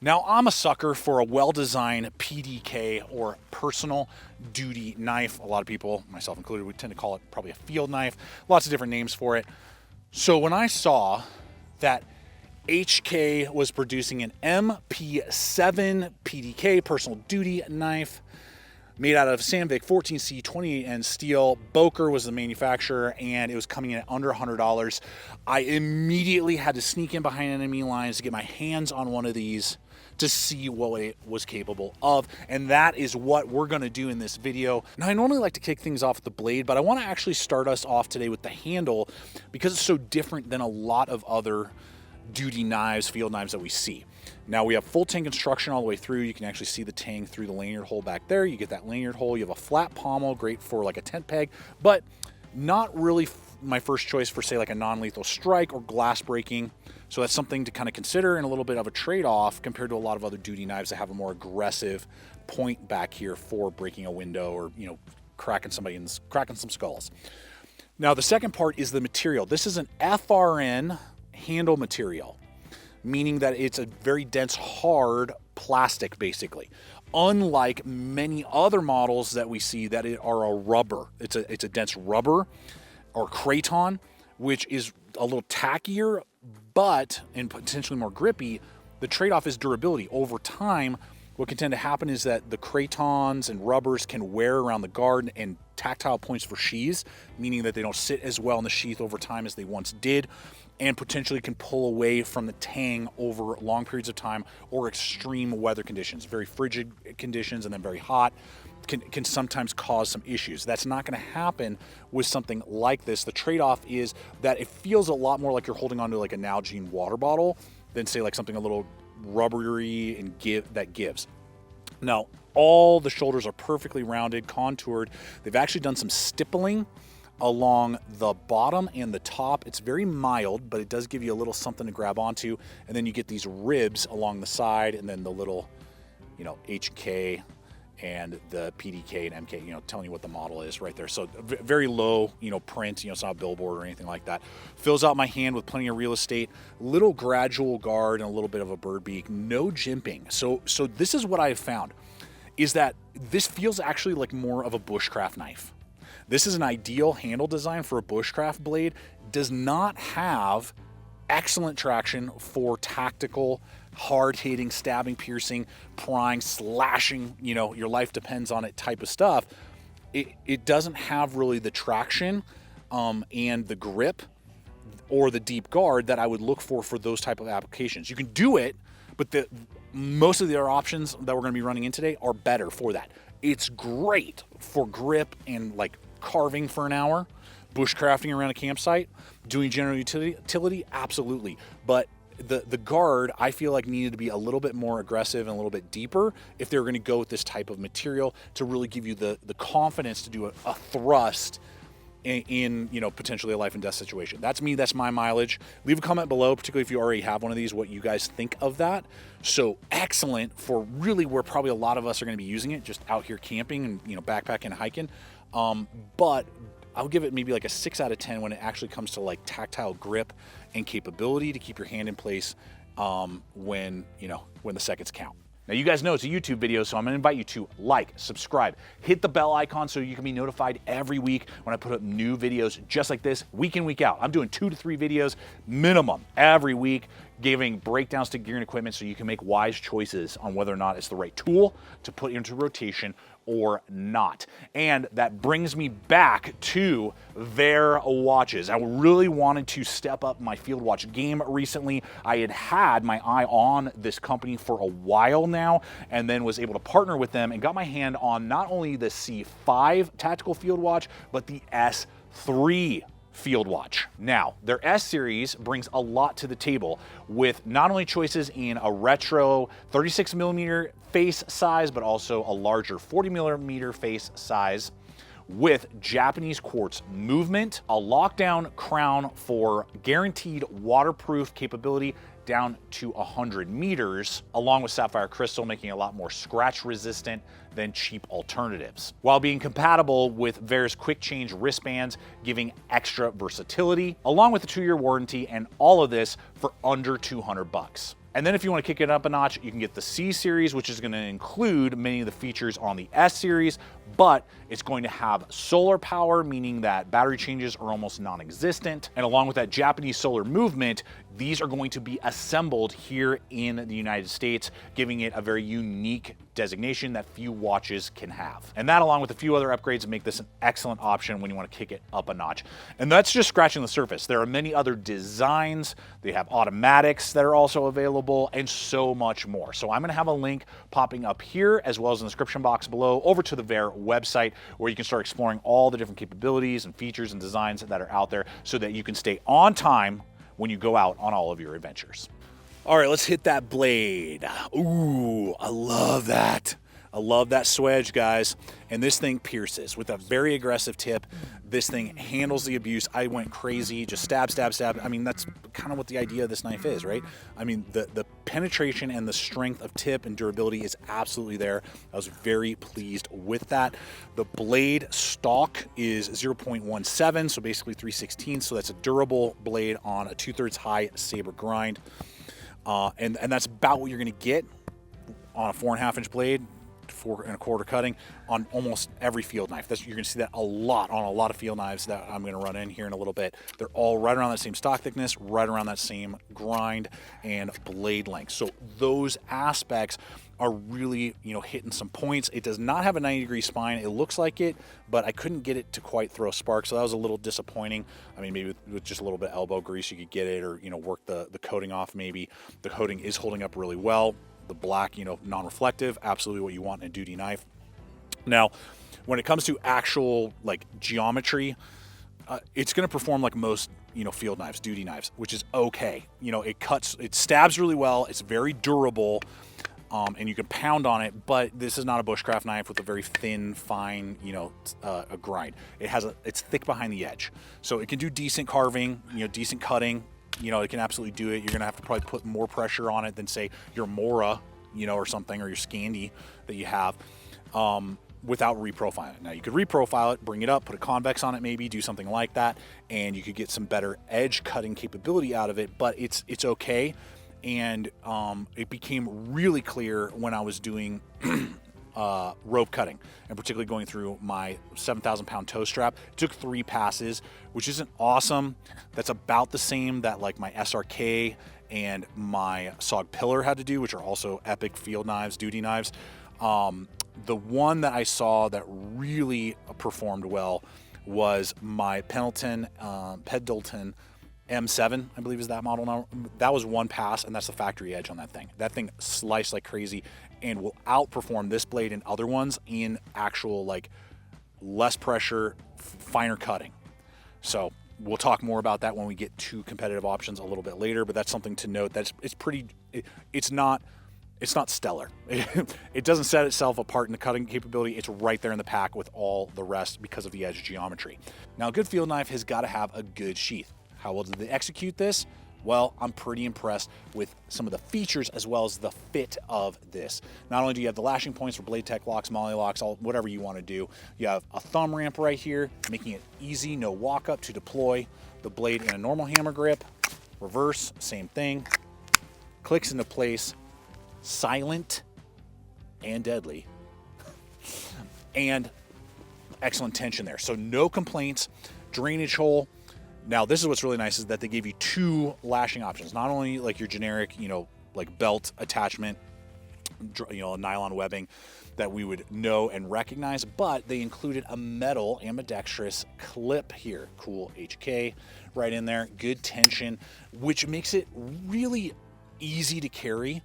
Now, I'm a sucker for a well-designed PDK, or personal duty knife. A lot of people, myself included, would tend to call it probably a field knife. Lots of different names for it. So when I saw that HK was producing an MP7 PDK, personal duty knife, made out of Sandvik 14C 28N steel. BOKER was the manufacturer, and it was coming in at under $100. I immediately had to sneak in behind enemy lines to get my hands on one of these to see what it was capable of, and that is what we're going to do in this video. Now, I normally like to kick things off with the blade, but I want to actually start us off today with the handle because it's so different than a lot of other duty knives, field knives that we see. Now, we have full tang construction all the way through. You can actually see the tang through the lanyard hole back there. You get that lanyard hole. You have a flat pommel, great for like a tent peg, but not really my first choice for, say, like a non-lethal strike or glass breaking. So that's something to kind of consider, and a little bit of a trade-off compared to a lot of other duty knives that have a more aggressive point back here for breaking a window or, you know, cracking some skulls. Now, the second part is the material. This is an FRN handle material, meaning that it's a very dense, hard plastic, basically. Unlike many other models that we see that are a rubber. It's a dense rubber or craton, which is a little tackier, but and potentially more grippy. The trade-off is durability. Over time, what can tend to happen is that the crayons and rubbers can wear around the guard and tactile points for sheaths, meaning that they don't sit as well in the sheath over time as they once did, and potentially can pull away from the tang over long periods of time or extreme weather conditions. Very frigid conditions and then very hot can sometimes cause some issues. That's not going to happen with something like this. The trade-off is that it feels a lot more like you're holding onto like a Nalgene water bottle than, say, like something a little rubbery and that gives. Now, all the shoulders are perfectly rounded, contoured. They've actually done some stippling along the bottom and the top. It's very mild, but it does give you a little something to grab onto. And then you get these ribs along the side, and then the little, you know, HK and the PDK and MK, you know, telling you what the model is right there. So very low, you know, print, you know, it's not a billboard or anything like that. Fills out my hand with plenty of real estate, little gradual guard and a little bit of a bird beak, no jimping. So this is what I have found, is that this feels actually like more of a bushcraft knife. This is an ideal handle design for a bushcraft blade. Does not have excellent traction for tactical, hard-hitting, stabbing, piercing, prying, slashing, you know, your life depends on it type of stuff. It doesn't have really the traction and the grip or the deep guard that I would look for those type of applications. You can do it, but most of the other options that we're going to be running in today are better for that. It's great for grip and like carving for an hour, bushcrafting around a campsite, doing general utility, absolutely. But the guard, I feel like, needed to be a little bit more aggressive and a little bit deeper if they were going to go with this type of material to really give you the confidence to do a thrust in, you know, potentially a life and death situation. That's me, that's my mileage. Leave a comment below, particularly if you already have one of these, what you guys think of that. So excellent for really where probably a lot of us are going to be using it, just out here camping and, you know, backpacking and hiking. But I'll give it maybe like a 6 out of 10 when it actually comes to like tactile grip and capability to keep your hand in place when the seconds count. Now, you guys know it's a YouTube video, so I'm gonna invite you to like, subscribe, hit the bell icon so you can be notified every week when I put up new videos just like this, week in, week out. I'm doing 2 to 3 videos minimum every week, giving breakdowns to gear and equipment so you can make wise choices on whether or not it's the right tool to put into rotation or not. And that brings me back to their watches. I really wanted to step up my field watch game recently. I had my eye on this company for a while now, and then was able to partner with them and got my hand on not only the C5 tactical field watch, but the S3 field watch. Now, their S series brings a lot to the table with not only choices in a retro 36mm face size, but also a larger 40mm face size with Japanese quartz movement, a lockdown crown for guaranteed waterproof capability down to 100 meters, along with sapphire crystal, making it a lot more scratch resistant than cheap alternatives, while being compatible with various quick change wristbands, giving extra versatility, along with a 2-year warranty, and all of this for under 200 bucks. And then if you want to kick it up a notch, you can get the C series, which is going to include many of the features on the S series, but it's going to have solar power, meaning that battery changes are almost non-existent. And along with that Japanese solar movement, these are going to be assembled here in the United States, giving it a very unique designation that few watches can have. And that, along with a few other upgrades, make this an excellent option when you want to kick it up a notch. And that's just scratching the surface. There are many other designs. They have automatics that are also available, and so much more. So I'm going to have a link popping up here, as well as in the description box below, over to the Veer website, where you can start exploring all the different capabilities and features and designs that are out there, so that you can stay on time when you go out on all of your adventures. All right, let's hit that blade. Ooh, I love that. I love that swedge, guys. And this thing pierces with a very aggressive tip. This thing handles the abuse. I went crazy, just stab, stab, stab. I mean, that's kind of what the idea of this knife is, right? I mean, the penetration and the strength of tip and durability is absolutely there. I was very pleased with that. The blade stock is 0.17, so basically 3/16. So that's a durable blade on a 2/3 high saber grind. And that's about what you're going to get on a 4.5 inch blade, 4 1/4 cutting on almost every field knife. You're going to see that a lot on a lot of field knives that I'm going to run in here in a little bit. They're all right around that same stock thickness, right around that same grind and blade length. So those aspects are really, hitting some points. It does not have a 90-degree spine. It looks like it, but I couldn't get it to quite throw sparks, so that was a little disappointing. I mean, maybe with just a little bit of elbow grease you could get it, or work the coating off maybe. The coating is holding up really well. The black, non-reflective, absolutely what you want in a duty knife. Now, when it comes to actual geometry, it's going to perform like most field knives, duty knives, which is okay. It stabs really well. It's very durable. And you can pound on it, but this is not a bushcraft knife with a very thin, fine, a grind. It's thick behind the edge, so it can do decent carving, decent cutting. It can absolutely do it. You're gonna have to probably put more pressure on it than say your Mora, or something, or your Scandi that you have, without reprofiling it. Now you could reprofile it, bring it up, put a convex on it, maybe do something like that, and you could get some better edge cutting capability out of it. But it's okay. And it became really clear when I was doing rope cutting, and particularly going through my 7,000-pound toe strap. It took 3 passes, which isn't awesome. That's about the same that my SRK and my SOG Pillar had to do, which are also epic field knives, duty knives. The one that I saw that really performed well was my Pendleton M7, I believe is that model now. That was 1 pass, and that's the factory edge on that thing. That thing sliced like crazy and will outperform this blade and other ones in actual less pressure, finer cutting. So we'll talk more about that when we get to competitive options a little bit later, but that's something to note. It's not stellar. It doesn't set itself apart in the cutting capability. It's right there in the pack with all the rest because of the edge geometry. Now, a good field knife has got to have a good sheath. How well did they execute this? Well, I'm pretty impressed with some of the features as well as the fit of this. Not only do you have the lashing points for blade tech locks, molly locks, whatever you want to do, you have a thumb ramp right here, making it easy, no walk up to deploy the blade in a normal hammer grip. Reverse, same thing. Clicks into place, silent and deadly. And excellent tension there. So no complaints. Drainage hole. Now, this is what's really nice, is that they gave you 2 lashing options. Not only your generic, belt attachment, nylon webbing that we would know and recognize, but they included a metal ambidextrous clip here. Cool HK right in there. Good tension, which makes it really easy to carry.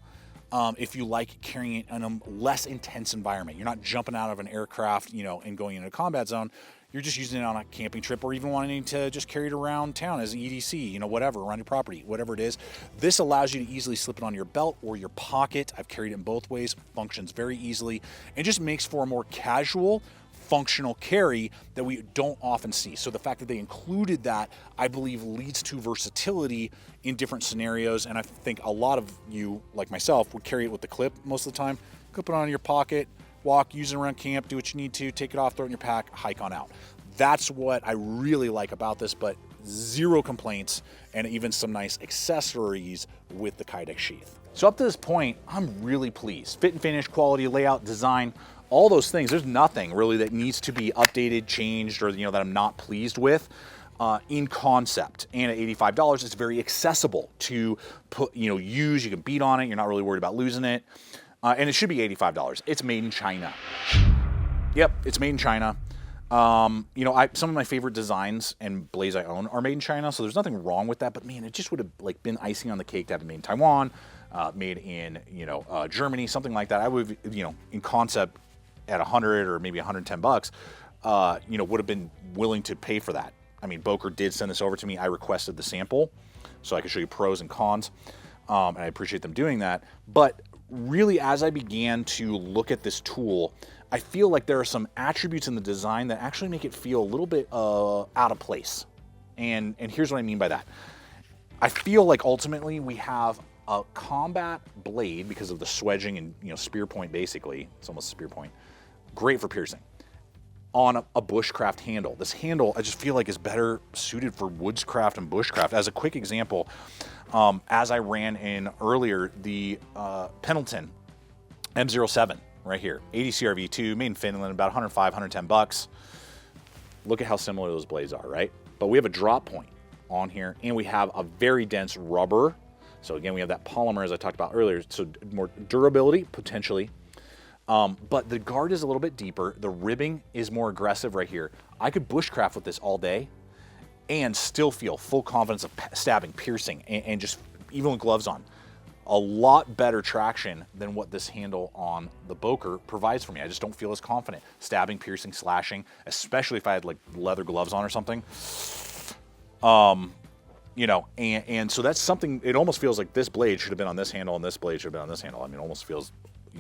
If you like carrying it in a less intense environment. You're not jumping out of an aircraft, and going into a combat zone. You're just using it on a camping trip, or even wanting to just carry it around town as an EDC, whatever, around your property, whatever it is. This allows you to easily slip it on your belt or your pocket. I've carried it in both ways, functions very easily, and just makes for a more casual, functional carry that we don't often see. So the fact that they included that, I believe, leads to versatility in different scenarios. And I think a lot of you, like myself, would carry it with the clip most of the time. Clip it on your pocket, walk, use it around camp, do what you need to, take it off, throw it in your pack, hike on out. That's what I really like about this, but zero complaints, and even some nice accessories with the Kydex sheath. So up to this point, I'm really pleased. Fit and finish, quality, layout, design, all those things. There's nothing really that needs to be updated, changed, or that I'm not pleased with in concept. And at $85, it's very accessible to use. You can beat on it. You're not really worried about losing it. And it should be $85. It's made in China. Yep, it's made in China. Some of my favorite designs and blades I own are made in China, so there's nothing wrong with that. But man, it just would have been icing on the cake to have it made in Taiwan, made in Germany, something like that. I would, in concept, at 100 or maybe 110 bucks, would have been willing to pay for that. I mean, BOKER did send this over to me. I requested the sample so I could show you pros and cons, and I appreciate them doing that. But really, as I began to look at this tool, I feel like there are some attributes in the design that actually make it feel a little bit out of place. And here's what I mean by that. I feel like ultimately we have a combat blade because of the swedging and spear point. Basically, it's almost a spear point. Great for piercing. On a bushcraft handle. This handle, I just feel like is better suited for woodscraft and bushcraft. As a quick example, as I ran in earlier, the PELTONEN M07 right here, 80 CRV2, made in Finland, about 105, 110 bucks. Look at how similar those blades are, right? But we have a drop point on here, and we have a very dense rubber. So again, we have that polymer as I talked about earlier, so more durability potentially. But the guard is a little bit deeper. The ribbing is more aggressive right here. I could bushcraft with this all day and still feel full confidence of stabbing, piercing, and just even with gloves on. A lot better traction than what this handle on the BOKER provides for me. I just don't feel as confident stabbing, piercing, slashing, especially if I had like leather gloves on or something. And so that's something, it almost feels like this blade should have been on this handle and this blade should have been on this handle. I mean, it almost feels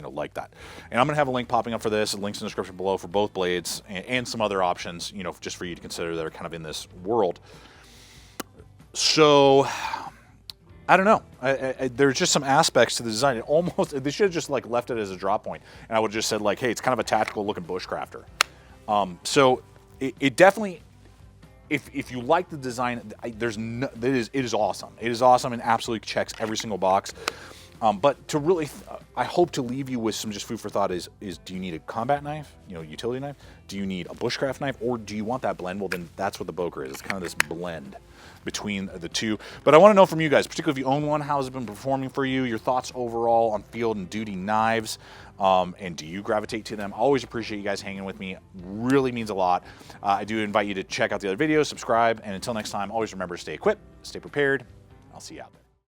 like that. And I'm gonna have a link popping up for this, links in the description below for both blades and some other options, just for you to consider that are kind of in this world. So, I don't know. There's just some aspects to the design. They should have just left it as a drop point, and I would have just said hey, it's kind of a tactical looking bushcrafter. So it definitely, if you like the design, it is awesome. It is awesome and absolutely checks every single box. But to really, I hope to leave you with some just food for thought is do you need a combat knife, utility knife? Do you need a bushcraft knife, or do you want that blend? Well, then that's what the BOKER is. It's kind of this blend between the two. But I want to know from you guys, particularly if you own one, how has it been performing for you? Your thoughts overall on field and duty knives, and do you gravitate to them? I always appreciate you guys hanging with me. Really means a lot. I do invite you to check out the other videos, subscribe, and until next time, always remember to stay equipped, stay prepared. I'll see you out there.